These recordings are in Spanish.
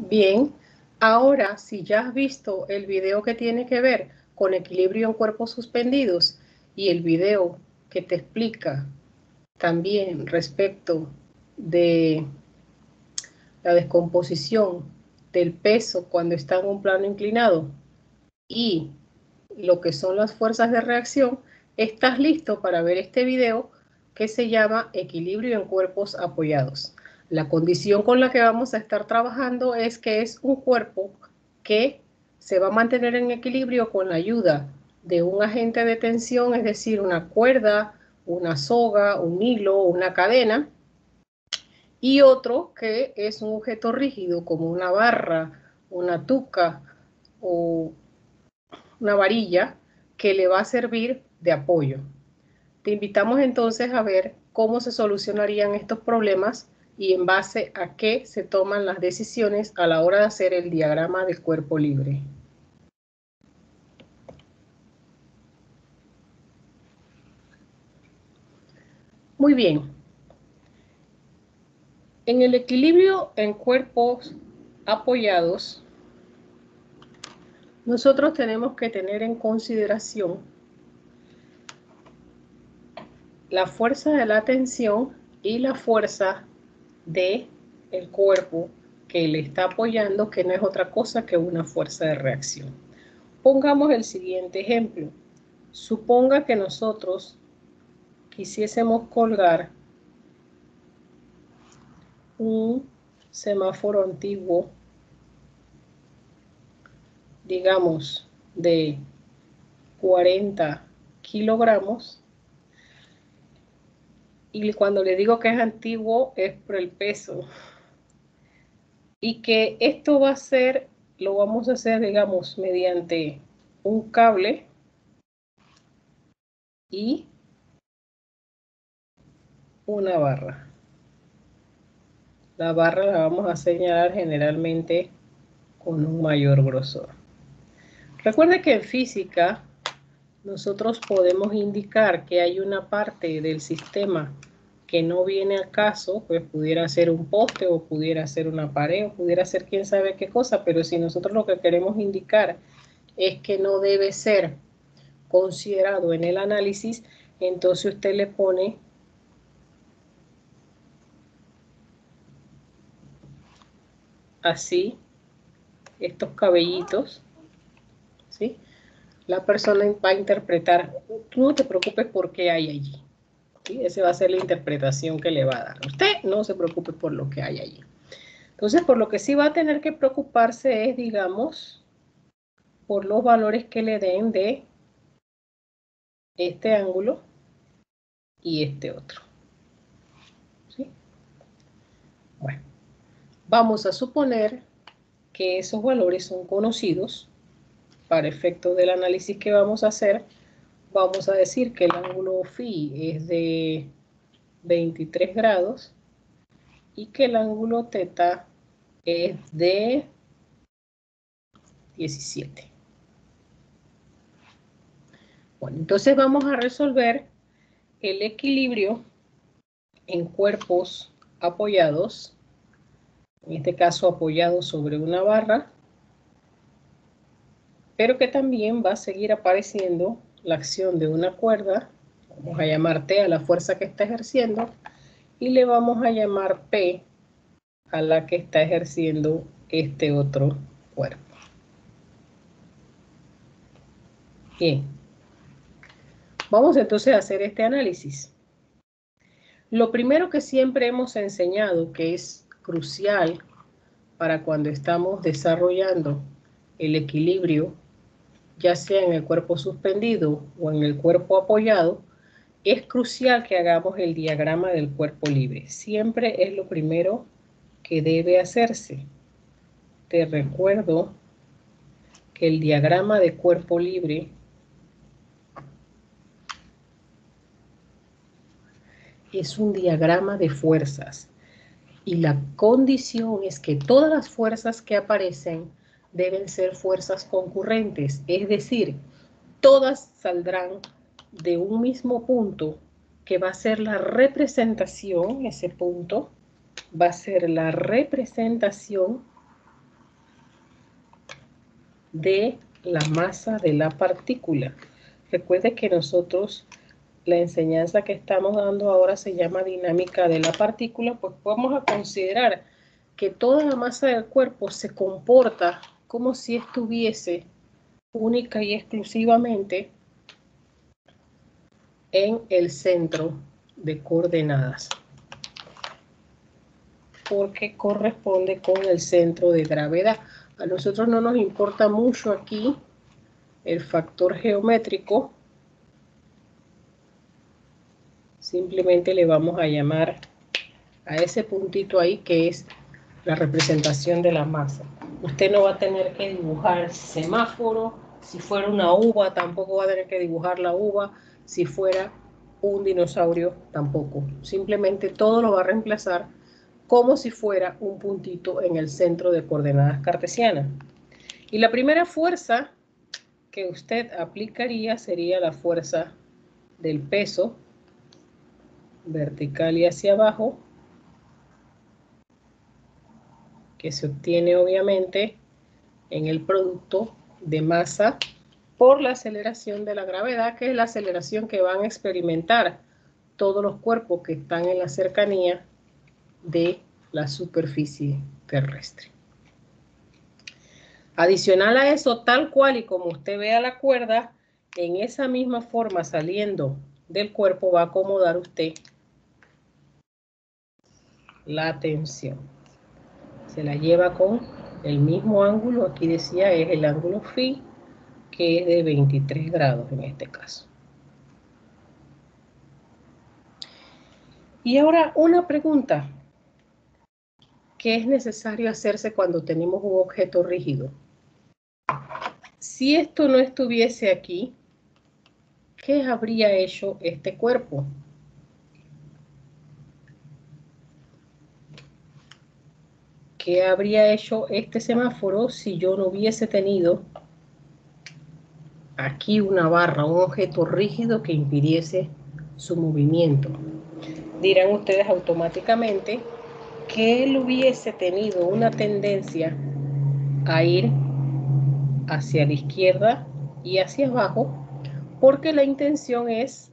Bien, ahora si ya has visto el video que tiene que ver con equilibrio en cuerpos suspendidos y el video que te explica también respecto de la descomposición del peso cuando está en un plano inclinado y lo que son las fuerzas de reacción, estás listo para ver este video que se llama equilibrio en cuerpos apoyados. La condición con la que vamos a estar trabajando es que es un cuerpo que se va a mantener en equilibrio con la ayuda de un agente de tensión, es decir, una cuerda, una soga, un hilo, una cadena, y otro que es un objeto rígido como una barra, una tuca o una varilla que le va a servir de apoyo. Te invitamos entonces a ver cómo se solucionarían estos problemas y en base a qué se toman las decisiones a la hora de hacer el diagrama del cuerpo libre. Muy bien. En el equilibrio en cuerpos apoyados, nosotros tenemos que tener en consideración la fuerza de la tensión y la fuerza de el cuerpo que le está apoyando, que no es otra cosa que una fuerza de reacción. Pongamos el siguiente ejemplo. Suponga que nosotros quisiésemos colgar un semáforo antiguo, digamos, de 40 kilogramos, y cuando le digo que es antiguo es por el peso, y que esto va a ser, lo vamos a hacer, digamos, mediante un cable y una barra. La barra la vamos a señalar generalmente con un mayor grosor. Recuerde que en física nosotros podemos indicar que hay una parte del sistema que no viene al caso, pues pudiera ser un poste o pudiera ser una pared o pudiera ser quién sabe qué cosa, pero si nosotros lo que queremos indicar es que no debe ser considerado en el análisis, entonces usted le pone así estos cabellitos, ¿sí? La persona va a interpretar, tú no te preocupes por qué hay allí, ¿sí? Esa va a ser la interpretación que le va a dar. Usted no se preocupe por lo que hay allí. Entonces, por lo que sí va a tener que preocuparse es, digamos, por los valores que le den de este ángulo y este otro, ¿sí? Bueno, vamos a suponer que esos valores son conocidos. Para efectos del análisis que vamos a hacer, vamos a decir que el ángulo phi es de 23 grados y que el ángulo teta es de 17. Bueno, entonces vamos a resolver el equilibrio en cuerpos apoyados, en este caso apoyado sobre una barra, pero que también va a seguir apareciendo la acción de una cuerda. Vamos a llamar T a la fuerza que está ejerciendo y le vamos a llamar P a la que está ejerciendo este otro cuerpo. Bien, vamos entonces a hacer este análisis. Lo primero que siempre hemos enseñado, que es crucial para cuando estamos desarrollando el equilibrio, ya sea en el cuerpo suspendido o en el cuerpo apoyado, es crucial que hagamos el diagrama del cuerpo libre. Siempre es lo primero que debe hacerse. Te recuerdo que el diagrama de cuerpo libre es un diagrama de fuerzas y la condición es que todas las fuerzas que aparecen deben ser fuerzas concurrentes, es decir, todas saldrán de un mismo punto que va a ser la representación, ese punto va a ser la representación de la masa de la partícula. Recuerde que nosotros, la enseñanza que estamos dando ahora se llama dinámica de la partícula, pues vamos a considerar que toda la masa del cuerpo se comporta como si estuviese única y exclusivamente en el centro de coordenadas, porque corresponde con el centro de gravedad. A nosotros no nos importa mucho aquí el factor geométrico, simplemente le vamos a llamar a ese puntito ahí que es la representación de la masa. Usted no va a tener que dibujar semáforo, si fuera una uva tampoco va a tener que dibujar la uva, si fuera un dinosaurio tampoco. Simplemente todo lo va a reemplazar como si fuera un puntito en el centro de coordenadas cartesianas. Y la primera fuerza que usted aplicaría sería la fuerza del peso, vertical y hacia abajo, que se obtiene obviamente en el producto de masa por la aceleración de la gravedad, que es la aceleración que van a experimentar todos los cuerpos que están en la cercanía de la superficie terrestre. Adicional a eso, tal cual y como usted vea la cuerda, en esa misma forma saliendo del cuerpo va a acomodar usted la tensión. Se la lleva con el mismo ángulo, aquí decía es el ángulo phi, que es de 23 grados en este caso. Y ahora una pregunta que es necesario hacerse cuando tenemos un objeto rígido. Si esto no estuviese aquí, ¿qué habría hecho este cuerpo? ¿Qué habría hecho este semáforo si yo no hubiese tenido aquí una barra, un objeto rígido que impidiese su movimiento? Dirán ustedes automáticamente que él hubiese tenido una tendencia a ir hacia la izquierda y hacia abajo, porque la intención es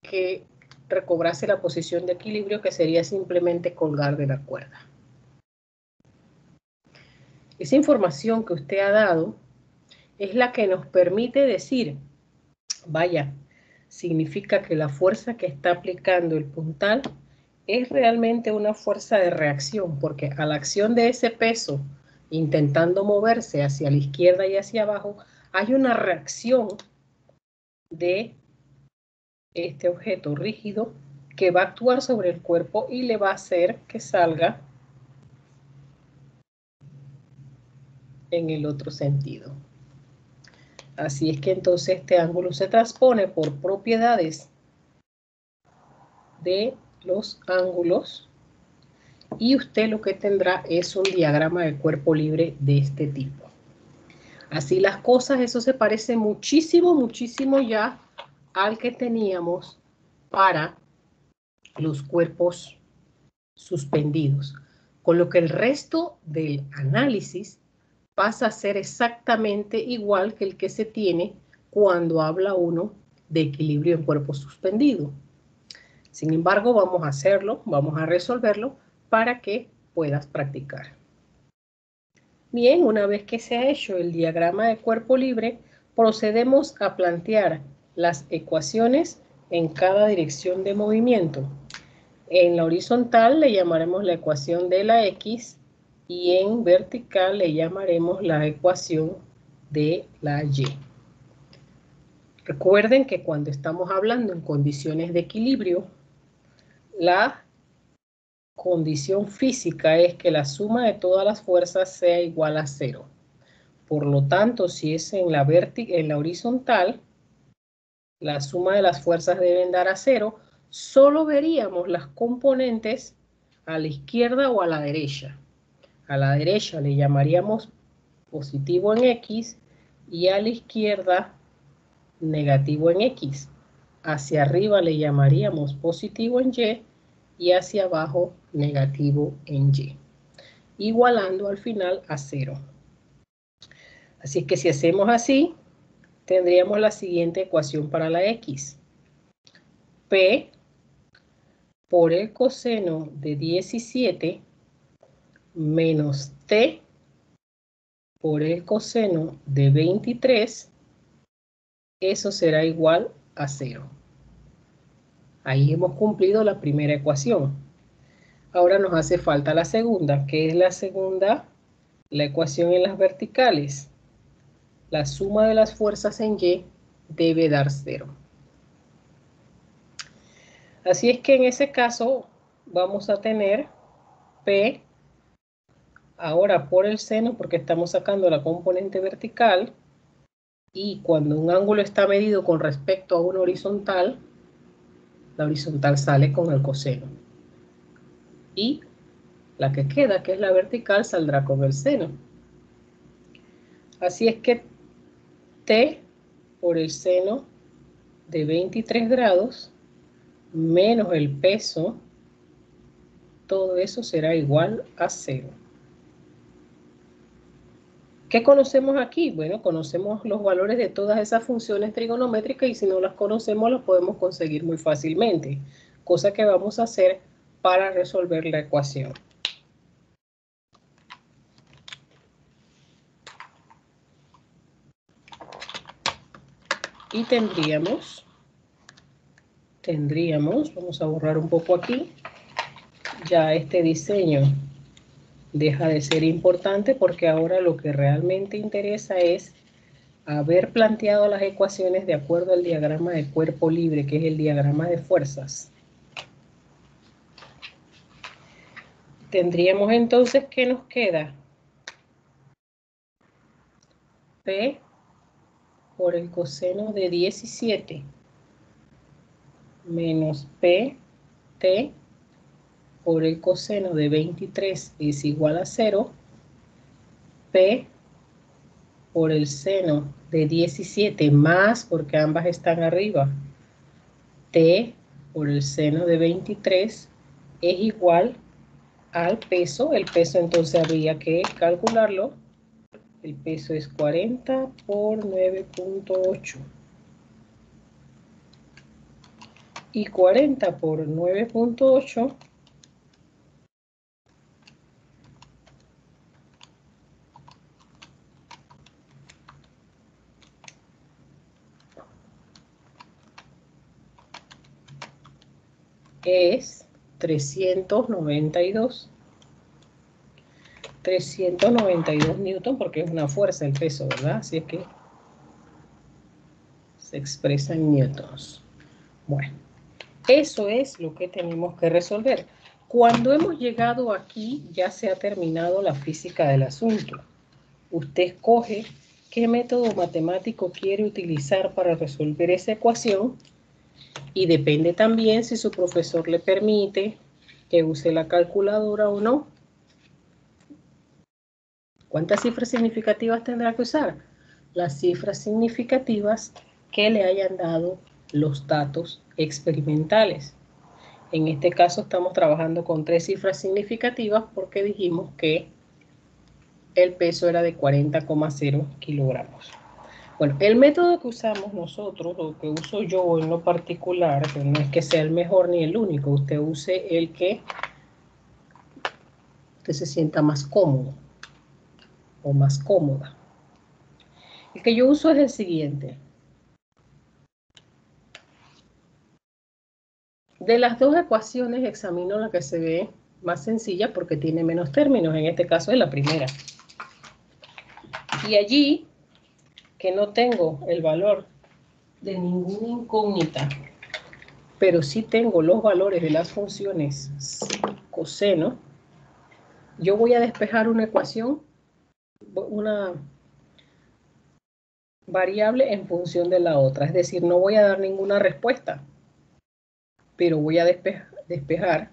que recobrase la posición de equilibrio, que sería simplemente colgar de la cuerda. Esa información que usted ha dado es la que nos permite decir, vaya, significa que la fuerza que está aplicando el puntal es realmente una fuerza de reacción, porque a la acción de ese peso intentando moverse hacia la izquierda y hacia abajo, hay una reacción de este objeto rígido que va a actuar sobre el cuerpo y le va a hacer que salga en el otro sentido. Así es que entonces este ángulo se transpone por propiedades de los ángulos y usted lo que tendrá es un diagrama de cuerpo libre de este tipo. Así las cosas, eso se parece muchísimo, muchísimo ya al que teníamos para los cuerpos suspendidos, con lo que el resto del análisis pasa a ser exactamente igual que el que se tiene cuando habla uno de equilibrio en cuerpo suspendido. Sin embargo, vamos a hacerlo, vamos a resolverlo para que puedas practicar. Bien, una vez que se ha hecho el diagrama de cuerpo libre, procedemos a plantear las ecuaciones en cada dirección de movimiento. En la horizontal le llamaremos la ecuación de la X y en vertical le llamaremos la ecuación de la Y. Recuerden que cuando estamos hablando en condiciones de equilibrio, la condición física es que la suma de todas las fuerzas sea igual a 0. Por lo tanto, si es en la horizontal, la suma de las fuerzas deben dar a 0. Solo veríamos las componentes a la izquierda o a la derecha. A la derecha le llamaríamos positivo en X y a la izquierda negativo en X. Hacia arriba le llamaríamos positivo en Y y hacia abajo negativo en Y, igualando al final a 0. Así que si hacemos así, tendríamos la siguiente ecuación para la x. P por el coseno de 17 menos T por el coseno de 23, eso será igual a 0. Ahí hemos cumplido la primera ecuación. Ahora nos hace falta la segunda. ¿Qué es la segunda? La ecuación en las verticales. La suma de las fuerzas en Y debe dar 0. Así es que en ese caso vamos a tener P ahora por el seno, porque estamos sacando la componente vertical, y cuando un ángulo está medido con respecto a una horizontal, la horizontal sale con el coseno. Y la que queda, que es la vertical, saldrá con el seno. Así es que T por el seno de 23 grados menos el peso, todo eso será igual a 0. ¿Qué conocemos aquí? Bueno, conocemos los valores de todas esas funciones trigonométricas y si no las conocemos las podemos conseguir muy fácilmente, cosa que vamos a hacer para resolver la ecuación. Y tendríamos, vamos a borrar un poco aquí, ya este diseño deja de ser importante porque ahora lo que realmente interesa es haber planteado las ecuaciones de acuerdo al diagrama de cuerpo libre, que es el diagrama de fuerzas. Tendríamos entonces que nos queda P por el coseno de 17 menos PT por el coseno de 23 es igual a 0. P por el seno de 17 más, porque ambas están arriba, T por el seno de 23 es igual al peso. El peso entonces habría que calcularlo. El peso es 40 por 9.8. Y 40 por 9.8 es 392. 392 newton porque es una fuerza el peso, ¿verdad? Así es que se expresa en newtons. Bueno, eso es lo que tenemos que resolver. Cuando hemos llegado aquí, ya se ha terminado la física del asunto. Usted escoge qué método matemático quiere utilizar para resolver esa ecuación y depende también si su profesor le permite que use la calculadora o no. ¿Cuántas cifras significativas tendrá que usar? Las cifras significativas que le hayan dado los datos experimentales. En este caso estamos trabajando con 3 cifras significativas porque dijimos que el peso era de 40,0 kilogramos. Bueno, el método que usamos nosotros, o que uso yo en lo particular, que no es que sea el mejor ni el único, usted use el que usted se sienta más cómodo o más cómoda. El que yo uso es el siguiente. De las dos ecuaciones examino la que se ve más sencilla porque tiene menos términos, en este caso es la primera. Y allí, que no tengo el valor de ninguna incógnita, pero sí tengo los valores de las funciones coseno, yo voy a despejar una ecuación, una variable en función de la otra. Es decir, no voy a dar ninguna respuesta, pero voy a despejar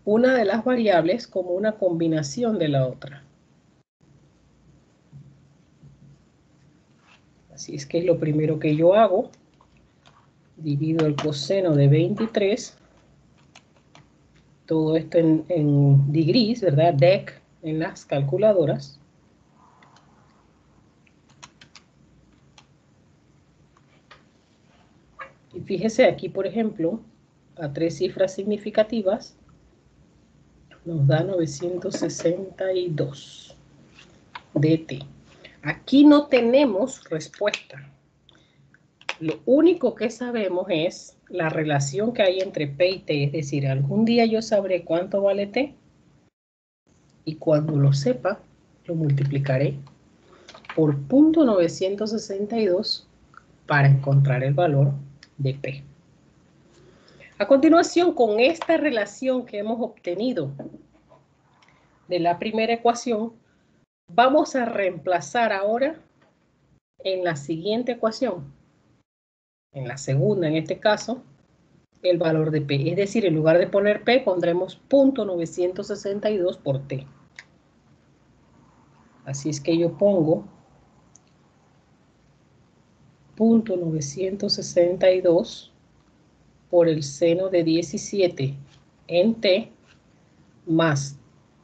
una de las variables como una combinación de la otra. Así es que es lo primero que yo hago. Divido el coseno de 23. Todo esto en degrees, ¿verdad? Dec en las calculadoras. fíjese aquí, por ejemplo, a 3 cifras significativas nos da 962 dt. Aquí no tenemos respuesta. Lo único que sabemos es la relación que hay entre P y T, es decir, algún día yo sabré cuánto vale T y cuando lo sepa, lo multiplicaré por 0.962 para encontrar el valor de P. A continuación, con esta relación que hemos obtenido de la primera ecuación, vamos a reemplazar ahora en la siguiente ecuación, en la segunda en este caso, el valor de P. Es decir, en lugar de poner P, pondremos 0.962 por T. Así es que yo pongo 0.962 por el seno de 17 en T más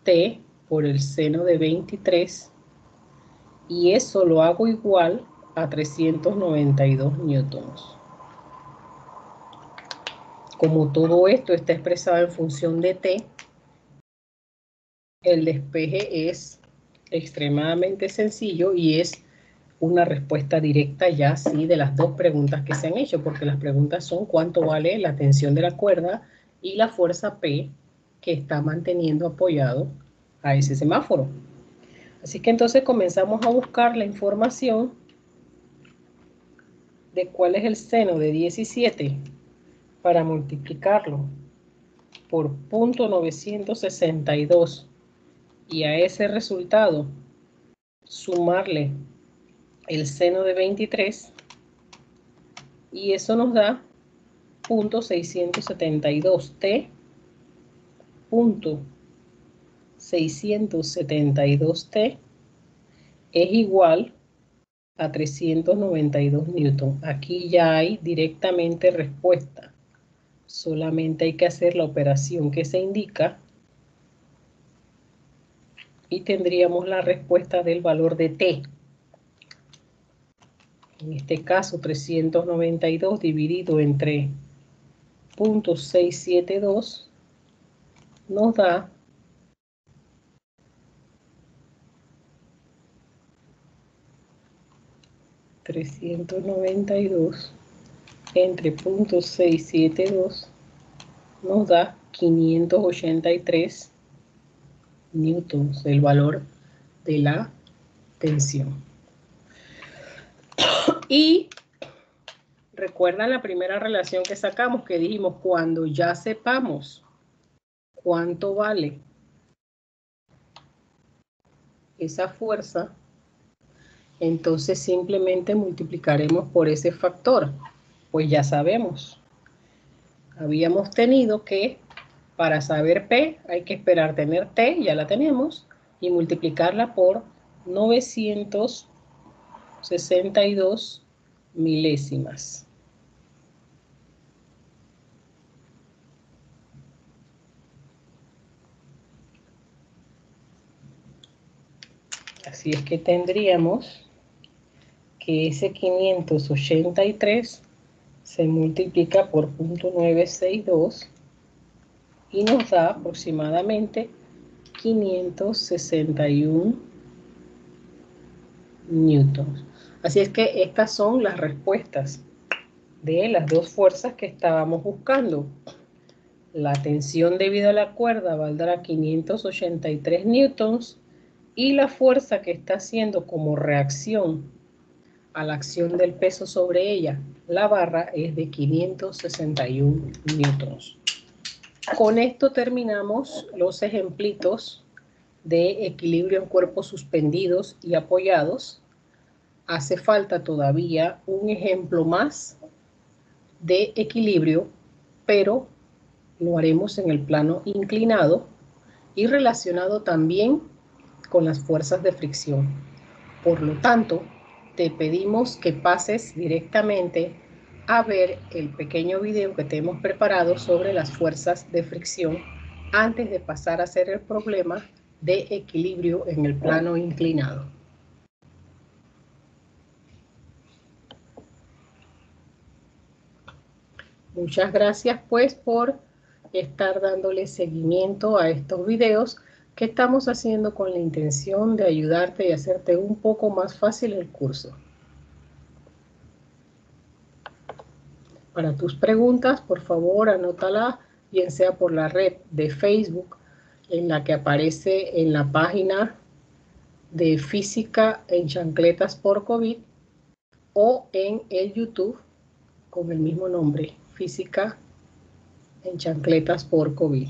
T por el seno de 23 y eso lo hago igual a 392 newtons. Como todo esto está expresado en función de T, el despeje es extremadamente sencillo y es una respuesta directa ya sí de las dos preguntas que se han hecho, porque las preguntas son cuánto vale la tensión de la cuerda y la fuerza P que está manteniendo apoyado a ese semáforo. Así que entonces comenzamos a buscar la información de cuál es el seno de 17 para multiplicarlo por 0.962 y a ese resultado sumarle el seno de 23 y eso nos da 0.672t, 0.672t es igual a 392 newton. Aquí ya hay directamente respuesta. Solamente hay que hacer la operación que se indica y tendríamos la respuesta del valor de T. En este caso, 392 dividido entre 0.672 nos da 392 entre 0.672 nos da 583 newtons, el valor de la tensión. Y recuerdan la primera relación que sacamos, que dijimos cuando ya sepamos cuánto vale esa fuerza, entonces simplemente multiplicaremos por ese factor. Pues ya sabemos, habíamos tenido que para saber P hay que esperar tener T, ya la tenemos, y multiplicarla por 962 milésimas. Así es que tendríamos que ese 583 se multiplica por 0.962 y nos da aproximadamente 561 newtons. Así es que estas son las respuestas de las dos fuerzas que estábamos buscando. La tensión debido a la cuerda valdrá 583 newtons y la fuerza que está haciendo como reacción a la acción del peso sobre ella, la barra, es de 561 newtons. Con esto terminamos los ejemplitos de equilibrio en cuerpos suspendidos y apoyados. Hace falta todavía un ejemplo más de equilibrio, pero lo haremos en el plano inclinado y relacionado también con las fuerzas de fricción. Por lo tanto, te pedimos que pases directamente a ver el pequeño video que te hemos preparado sobre las fuerzas de fricción antes de pasar a hacer el problema de equilibrio en el plano inclinado. Muchas gracias pues por estar dándole seguimiento a estos videos que estamos haciendo con la intención de ayudarte y hacerte un poco más fácil el curso. Para tus preguntas, por favor, anótala, bien sea por la red de Facebook, en la que aparece en la página de Física en Chancletas por COVID, o en el YouTube con el mismo nombre, Física en Chancletas por COVID.